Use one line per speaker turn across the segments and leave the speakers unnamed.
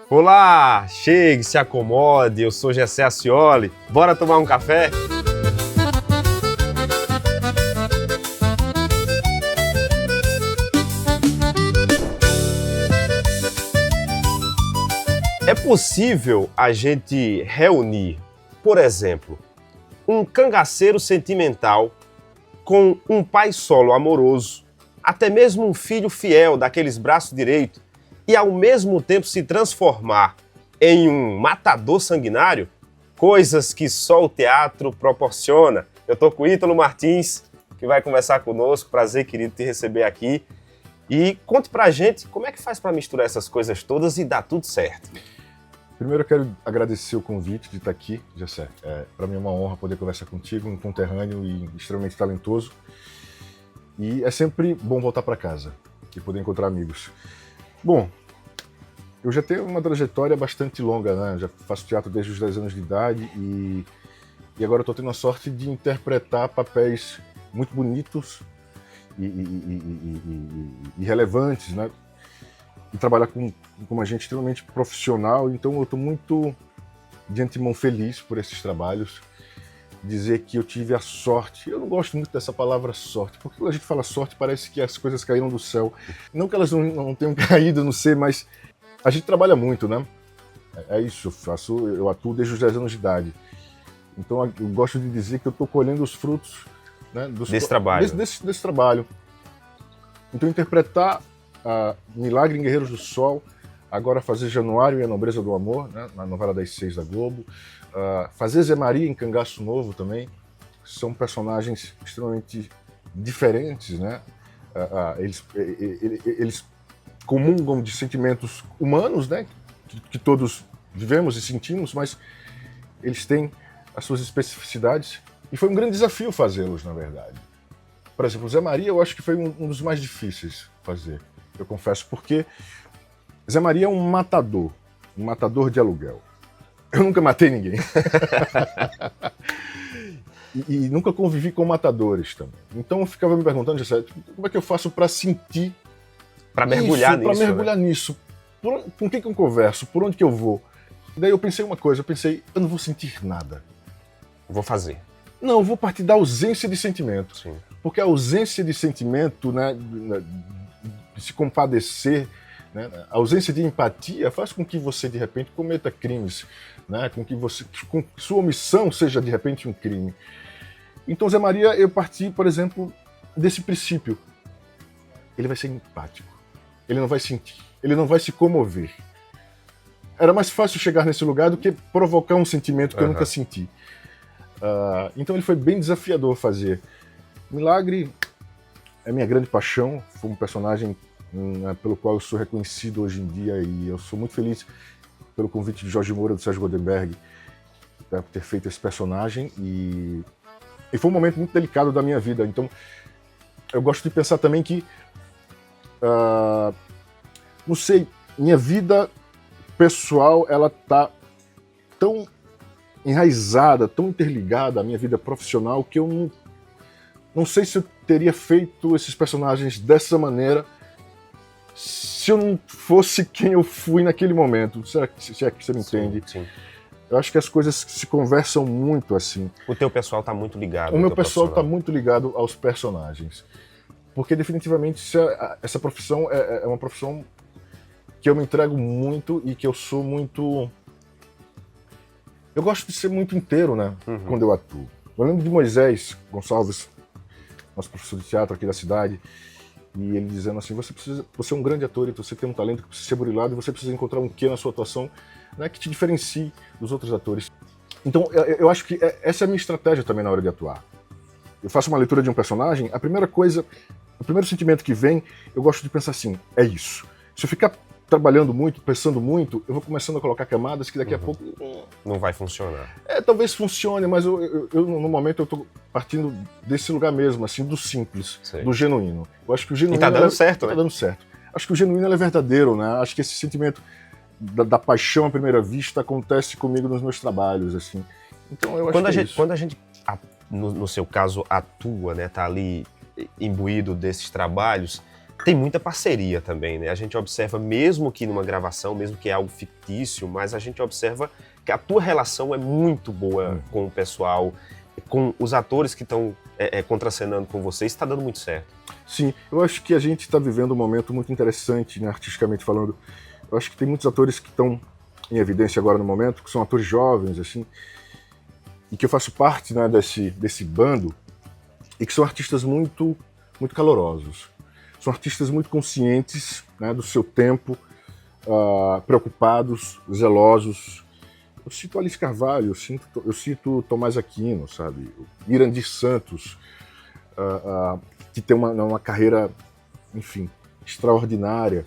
Olá, chegue, se acomode, eu sou Gessé Acioli, bora tomar um café? É possível a gente reunir, por exemplo, um cangaceiro sentimental com um pai solo amoroso, até mesmo um filho fiel daqueles braços direitos, e ao mesmo tempo se transformar em um matador sanguinário? Coisas que só o teatro proporciona. Eu estou com o Ítalo Martins, que vai conversar conosco. Prazer, querido, te receber aqui. E conte pra gente como é que faz para misturar essas coisas todas e dar tudo certo.
Primeiro eu quero agradecer o convite de estar aqui, Gessé. Para mim é uma honra poder conversar contigo, um conterrâneo e extremamente talentoso. E é sempre bom voltar para casa e poder encontrar amigos. Bom, eu já tenho uma trajetória bastante longa, né? Já faço teatro desde os 10 anos de idade e agora estou tendo a sorte de interpretar papéis muito bonitos e relevantes, né? E trabalhar com uma gente extremamente profissional, então eu estou muito de antemão feliz por esses trabalhos. Dizer que eu tive a sorte, eu não gosto muito dessa palavra sorte, porque quando a gente fala sorte parece que as coisas caíram do céu. Não que elas não tenham caído, não sei, mas a gente trabalha muito, né? É isso, eu atuo desde os 10 anos de idade. Então eu gosto de dizer que eu estou colhendo os frutos, né,
desse trabalho.
Desse trabalho. Então interpretar Milagre em Guerreiros do Sol, agora fazer Januário e a Nobreza do Amor, né, na novela das 6 da Globo, fazer Zé Maria em Cangaço Novo também, são personagens extremamente diferentes, né? Eles comungam de sentimentos humanos, né, que todos vivemos e sentimos, mas eles têm as suas especificidades e foi um grande desafio fazê-los, na verdade. Por exemplo, Zé Maria eu acho que foi um dos mais difíceis fazer, eu confesso, porque Zé Maria é um matador de aluguel. Eu nunca matei ninguém. e nunca convivi com matadores também. Então eu ficava me perguntando, como é que eu faço para sentir,
para mergulhar nisso?
Para mergulhar nisso. Com quem que eu converso? Por onde que eu vou? E daí eu pensei uma coisa, eu não vou sentir nada.
Vou fazer.
Não, eu vou partir da ausência de sentimento.
Sim.
Porque a ausência de sentimento, né, de se compadecer, né, a ausência de empatia faz com que você, de repente, cometa crimes, né, com que sua omissão seja, de repente, um crime. Então, Zé Maria, eu parti, por exemplo, desse princípio. Ele vai ser empático. Ele não vai sentir. Ele não vai se comover. Era mais fácil chegar nesse lugar do que provocar um sentimento que eu nunca senti. Então ele foi bem desafiador fazer. Milagre é minha grande paixão, foi um personagem pelo qual eu sou reconhecido hoje em dia e eu sou muito feliz pelo convite de Jorge Moura e do Sérgio Goldenberg por ter feito esse personagem e foi um momento muito delicado da minha vida. Então eu gosto de pensar também que, não sei, minha vida pessoal ela tá tão enraizada, tão interligada à minha vida profissional que eu não sei se eu teria feito esses personagens dessa maneira se eu não fosse quem eu fui naquele momento. Se é que você me entende?
Sim.
Eu acho que as coisas se conversam muito assim.
O teu pessoal está muito ligado.
O meu pessoal está muito ligado aos personagens. Porque definitivamente essa profissão é uma profissão que eu me entrego muito e que eu sou muito... Eu gosto de ser muito inteiro, né? Quando eu atuo. Eu lembro de Moisés Gonçalves, nosso professor de teatro aqui da cidade, e ele dizendo assim, você é um grande ator e você tem um talento que precisa ser burilado e você precisa encontrar um quê na sua atuação, né, que te diferencie dos outros atores. Então, eu acho que essa é a minha estratégia também na hora de atuar. Eu faço uma leitura de um personagem, o primeiro sentimento que vem, eu gosto de pensar assim, é isso. Se eu ficar trabalhando muito, pensando muito, eu vou começando a colocar camadas que daqui a pouco...
Não vai funcionar.
Talvez funcione, mas eu no momento eu tô partindo desse lugar mesmo, assim, do simples, do genuíno. Eu acho que o genuíno...
E tá dando certo, né?
Tá dando certo. Acho que o genuíno é verdadeiro, né? Acho que esse sentimento da paixão à primeira vista acontece comigo nos meus trabalhos, assim. Então eu acho que é isso.
Quando a gente, no seu caso, atua, né, tá ali imbuído desses trabalhos, Tem muita parceria também, né? A gente observa, mesmo que numa gravação, mesmo que é algo fictício, mas a gente observa que a tua relação é muito boa com o pessoal, com os atores que estão contracenando com você, isso está dando muito certo.
Sim, eu acho que a gente está vivendo um momento muito interessante, né, artisticamente falando. Eu acho que tem muitos atores que estão em evidência agora no momento, que são atores jovens, assim, e que eu faço parte, né, desse bando, e que são artistas muito, muito calorosos. São artistas muito conscientes, né, do seu tempo, preocupados, zelosos. Eu cito Alice Carvalho, eu cito Tomás Aquino, sabe? Irandir Santos, que tem uma carreira, enfim, extraordinária.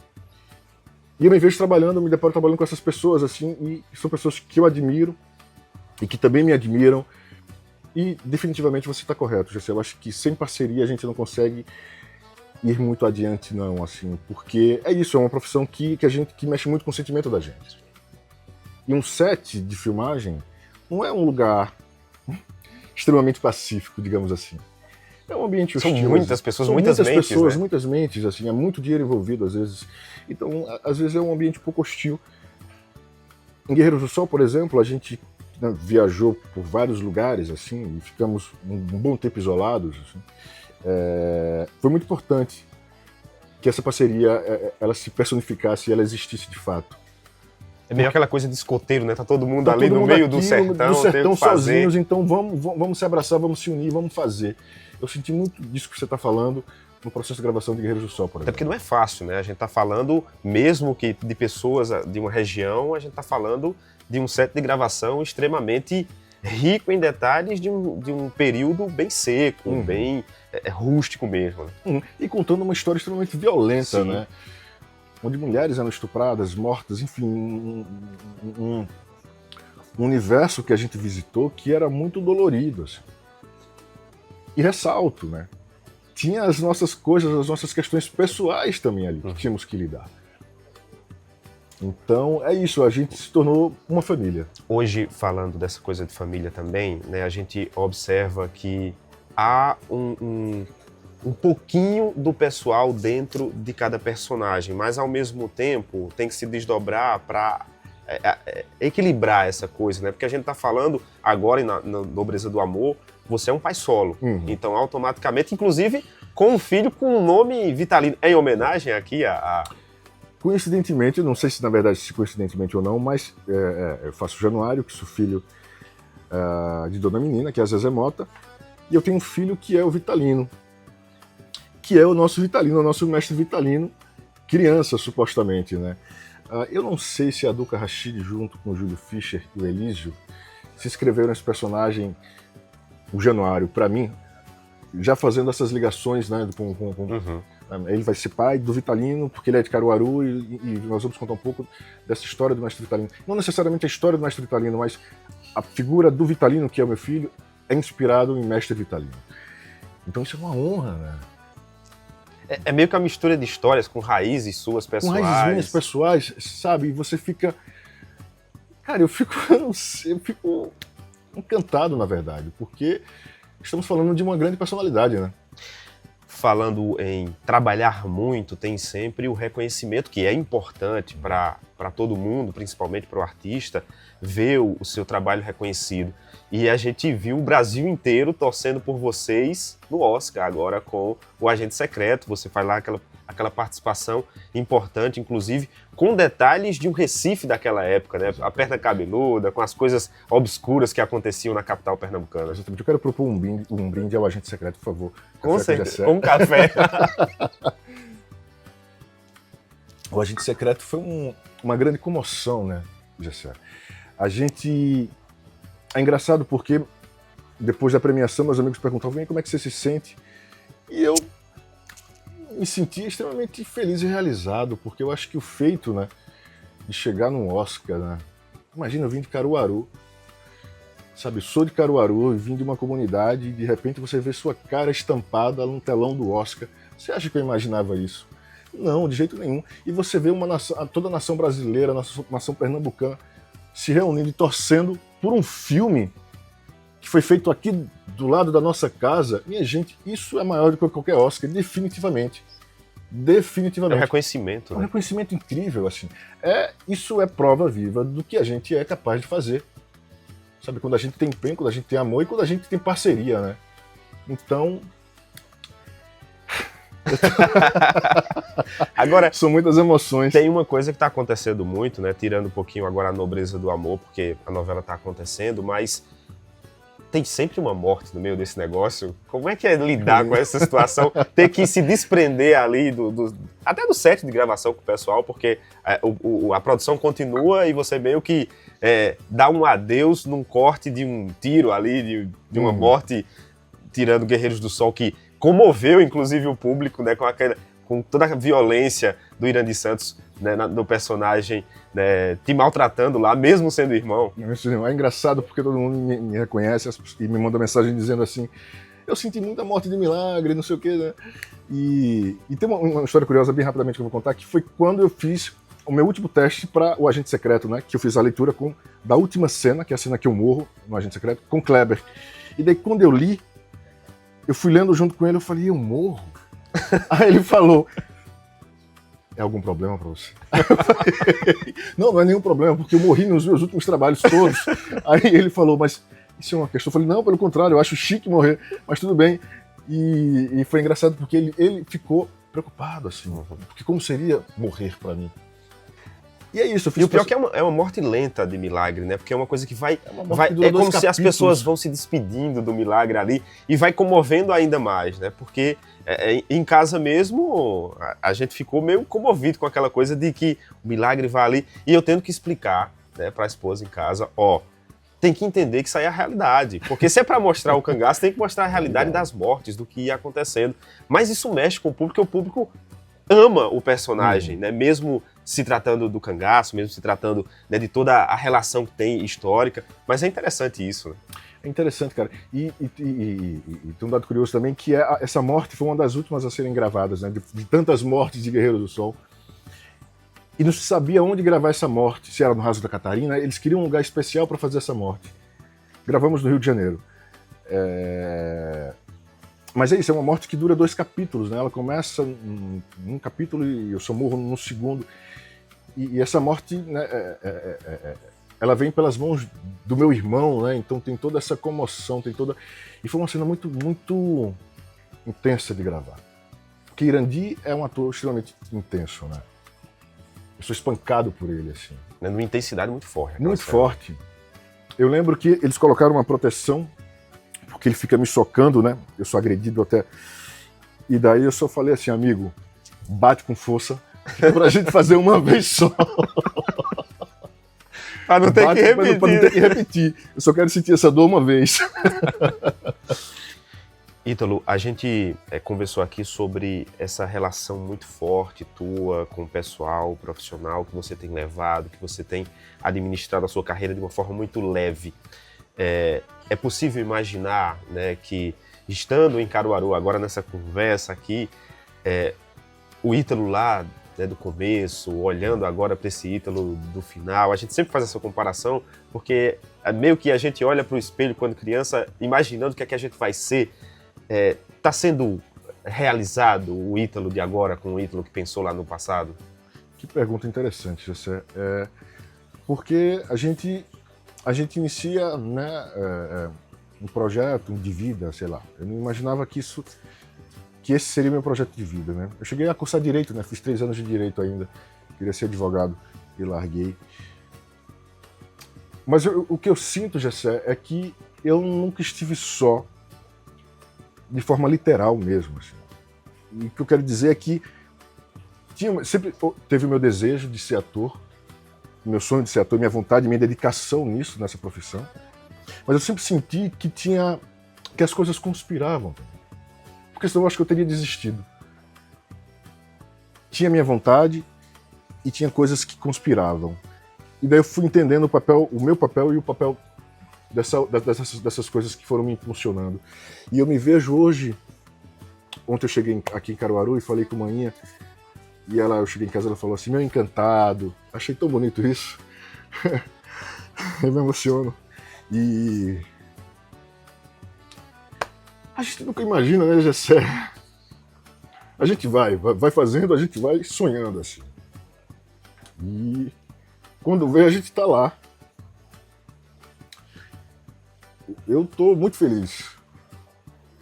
E eu me vejo trabalhando, me deparo trabalhando com essas pessoas, assim, e são pessoas que eu admiro e que também me admiram. E definitivamente você está correto, Jessé. Eu acho que sem parceria a gente não consegue ir muito adiante, não, assim, porque é isso, é uma profissão que mexe muito com o sentimento da gente. E um set de filmagem não é um lugar extremamente pacífico, digamos assim. É um ambiente hostil.
São muitas pessoas, muitas mentes,
pessoas,
né?
muitas mentes, assim, é muito dinheiro envolvido às vezes. Então, às vezes é um ambiente um pouco hostil. Em Guerreiros do Sol, por exemplo, a gente, né, viajou por vários lugares, assim, e ficamos um bom tempo isolados, assim. Foi muito importante que essa parceria ela se personificasse e ela existisse de fato.
É meio aquela coisa de escoteiro, né? Tá todo mundo ali no meio do sertão
sozinhos, então vamos se abraçar, vamos se unir, vamos fazer. Eu senti muito disso que você está falando no processo de gravação de Guerreiros do Sol, por exemplo.
Até porque não é fácil, né? A gente tá falando, mesmo que de pessoas de uma região, a gente tá falando de um set de gravação extremamente rico em detalhes de um período bem seco, bem rústico mesmo. Né?
E contando uma história extremamente violenta,
Sim.
né? Onde mulheres eram estupradas, mortas, enfim, um universo que a gente visitou que era muito dolorido. Assim. E ressalto, né? Tinha as nossas coisas, as nossas questões pessoais também ali, que tínhamos que lidar. Então, é isso, a gente se tornou uma família.
Hoje, falando dessa coisa de família também, né, a gente observa que há um pouquinho do pessoal dentro de cada personagem, mas ao mesmo tempo tem que se desdobrar para equilibrar essa coisa, né? Porque a gente está falando agora na Nobreza do Amor, você é um pai solo, então automaticamente, inclusive com um filho com um nome Vitalino, em homenagem aqui a...
Coincidentemente, não sei se na verdade se coincidentemente ou não, mas eu faço Januário, que sou filho de Dona Menina, que é a Zezé Mota, e eu tenho um filho que é o Vitalino, que é o nosso Vitalino, o nosso mestre Vitalino, criança, supostamente, né? Eu não sei se a Duca Rachid, junto com o Júlio Fischer e o Elísio, se escreveram esse personagem, o Januário, para mim, já fazendo essas ligações, né, ele vai ser pai do Vitalino, porque ele é de Caruaru, e nós vamos contar um pouco dessa história do mestre Vitalino. Não necessariamente a história do mestre Vitalino, mas a figura do Vitalino, que é o meu filho, é inspirado em mestre Vitalino. Então isso é uma honra, né?
É meio que uma mistura de histórias com raízes suas pessoais.
Com raízes minhas pessoais, sabe? E você fica... Cara, eu fico encantado, na verdade, porque estamos falando de uma grande personalidade, né?
Falando em trabalhar muito, tem sempre o reconhecimento, que é importante para todo mundo, principalmente para o artista, ver o seu trabalho reconhecido. E a gente viu o Brasil inteiro torcendo por vocês no Oscar, agora com o Agente Secreto. Você faz lá aquela participação importante, inclusive com detalhes de um Recife daquela época, né? A perna cabeluda, com as coisas obscuras que aconteciam na capital pernambucana.
Exatamente. Eu quero propor um brinde ao Agente Secreto, por favor.
Com certeza, um café.
O Agente Secreto foi uma grande comoção, né, Gessé? A gente... É engraçado porque depois da premiação meus amigos perguntavam: "Vem, como é que você se sente?" E eu me sentia extremamente feliz e realizado, porque eu acho que o feito, né, de chegar num Oscar, né? Imagina, eu vim de Caruaru, sabe, eu sou de Caruaru e vim de uma comunidade e de repente você vê sua cara estampada num telão do Oscar. Você acha que eu imaginava isso? Não, de jeito nenhum. E você vê toda a nação brasileira, a nação pernambucana se reunindo e torcendo por um filme que foi feito aqui do lado da nossa casa. Minha gente, isso é maior do que qualquer Oscar, definitivamente.
É um
definitivamente.
reconhecimento,
É um
né?
reconhecimento incrível, assim. Isso é prova viva do que a gente é capaz de fazer. Sabe, quando a gente tem empenho, quando a gente tem amor e quando a gente tem parceria, né? Então,
Agora,
são muitas emoções.
tem uma coisa que está acontecendo muito, né? Tirando um pouquinho agora a nobreza do amor, porque a novela está acontecendo, mas tem sempre uma morte no meio desse negócio. Como é que é lidar com essa situação? Ter que se desprender ali até do set de gravação com o pessoal, porque a produção continua e você meio que dá um adeus num corte de um tiro ali, de uma morte tirando Guerreiros do Sol, que comoveu inclusive o público, né, com toda a violência do Irandir Santos, né, no personagem, né, te maltratando lá, mesmo sendo irmão.
É engraçado porque todo mundo me reconhece e me manda mensagem dizendo assim: eu senti muita morte de milagre, não sei o quê, né? E tem uma história curiosa, bem rapidamente, que eu vou contar, que foi quando eu fiz o meu último teste para o Agente Secreto, né? Que eu fiz a leitura da última cena, que é a cena que eu morro no Agente Secreto, com Kleber. E daí, quando eu li, eu fui lendo junto com ele, eu falei: eu morro? Aí ele falou: é algum problema pra você? Não é nenhum problema, porque eu morri nos meus últimos trabalhos todos. Aí ele falou: mas isso é uma questão? Eu falei: não, pelo contrário, eu acho chique morrer, mas tudo bem. E foi engraçado porque ele ficou preocupado, assim, porque como seria morrer pra mim? E é isso. Eu fiz
E o pior é que é uma morte lenta de milagre, né? Porque é uma coisa que vai é como se as pessoas vão se despedindo do milagre ali e vai comovendo ainda mais, né? Porque em casa mesmo a gente ficou meio comovido com aquela coisa de que o milagre vai ali e eu tendo que explicar, né, para a esposa em casa, tem que entender que isso aí é a realidade. Porque se é para mostrar o cangaço, tem que mostrar a realidade das mortes, do que ia acontecendo. Mas isso mexe com o público, porque o público ama o personagem, né? Mesmo se tratando do cangaço, mesmo se tratando, né, de toda a relação que tem histórica. Mas é interessante isso, né?
É interessante, cara. E tem um dado curioso também, que essa morte foi uma das últimas a serem gravadas, né? De tantas mortes de Guerreiros do Sol. E não se sabia onde gravar essa morte, se era no Raso da Catarina. Eles queriam um lugar especial para fazer essa morte. Gravamos no Rio de Janeiro. Mas é isso, é uma morte que dura 2 capítulos, né? Ela começa num capítulo e eu só morro no segundo. E essa morte, né, ela vem pelas mãos do meu irmão, né? Então tem toda essa comoção, E foi uma cena muito, muito intensa de gravar. Porque Irandir é um ator extremamente intenso, né? Eu sou espancado por ele, assim.
Numa intensidade muito forte.
Muito forte. Eu lembro que eles colocaram uma proteção, porque ele fica me socando, né? Eu sou agredido até. E daí eu só falei assim: amigo, bate com força, pra gente fazer uma vez só.
Pra não ter que repetir.
Pra não ter que repetir. Eu só quero sentir essa dor uma vez.
Ítalo, a gente conversou aqui sobre essa relação muito forte tua com o pessoal profissional que você tem levado, que você tem administrado a sua carreira de uma forma muito leve. É possível imaginar, né, que estando em Caruaru, agora nessa conversa aqui, o Ítalo lá, né, do começo, olhando agora para esse Ítalo do final, a gente sempre faz essa comparação, porque meio que a gente olha para o espelho quando criança, imaginando o que é que a gente vai ser. Está sendo realizado o Ítalo de agora com o Ítalo que pensou lá no passado?
Que pergunta interessante, Jessé. Porque a gente inicia, né, um projeto de vida, sei lá. Eu não imaginava que esse seria meu projeto de vida, né? Eu cheguei a cursar Direito, né? Fiz 3 anos de Direito ainda. Queria ser advogado e larguei. Mas o que eu sinto, Jessé, é que eu nunca estive só, de forma literal mesmo, assim. E o que eu quero dizer é que sempre teve o meu desejo de ser ator, meu sonho de ser ator, minha vontade, minha dedicação nisso, nessa profissão. Mas eu sempre senti que as coisas conspiravam. Porque senão eu acho que eu teria desistido. Tinha minha vontade e tinha coisas que conspiravam. E daí eu fui entendendo o meu papel e o papel dessas coisas que foram me impulsionando. E eu me vejo hoje. Ontem eu cheguei aqui em Caruaru e falei com a Maninha. E eu cheguei em casa e ela falou assim: meu encantado. Achei tão bonito isso. Eu me emociono. E a gente nunca imagina, né, Jessé? A gente vai fazendo, a gente vai sonhando assim. E quando vê, a gente está lá. Eu tô muito feliz.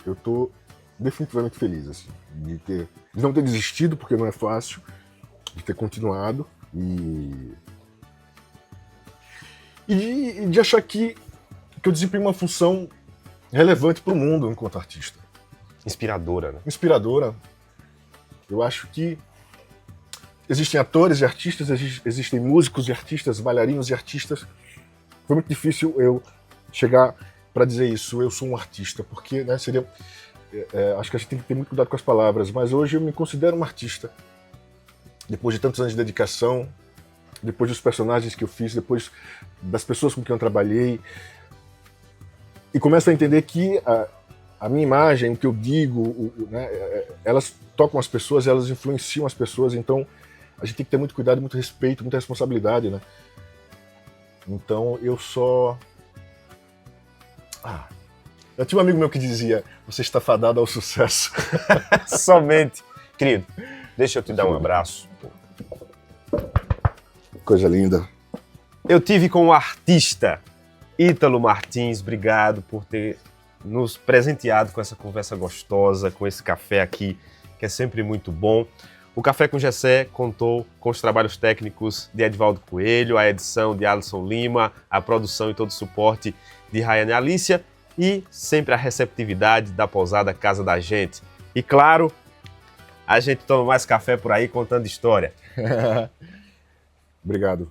Eu tô definitivamente feliz, assim, de não ter desistido, porque não é fácil, de ter continuado e de achar que eu desempenho uma função relevante para o mundo enquanto artista.
Inspiradora, né?
Inspiradora. Eu acho que existem atores e artistas, existem músicos e artistas, bailarinos e artistas. Foi muito difícil eu chegar para dizer isso, eu sou um artista, porque, né, seria... acho que a gente tem que ter muito cuidado com as palavras, mas hoje eu me considero um artista. Depois de tantos anos de dedicação, depois dos personagens que eu fiz, depois das pessoas com quem eu trabalhei, e começo a entender que a minha imagem, o que eu digo, né, elas tocam as pessoas, elas influenciam as pessoas, então a gente tem que ter muito cuidado, muito respeito, muita responsabilidade, né? Então eu só... eu tinha um amigo meu que dizia, você está fadado ao sucesso.
Somente. Querido, deixa eu te dar um abraço.
Coisa linda.
Eu tive com o artista Ítalo Martins. Obrigado por ter nos presenteado com essa conversa gostosa, com esse café aqui, que é sempre muito bom. O Café com Gessé contou com os trabalhos técnicos de Edvaldo Coelho, a edição de Alisson Lima, a produção e todo o suporte de Rayane Alicia e sempre a receptividade da pousada Casa da Gente. E claro, a gente toma mais café por aí contando história.
Obrigado.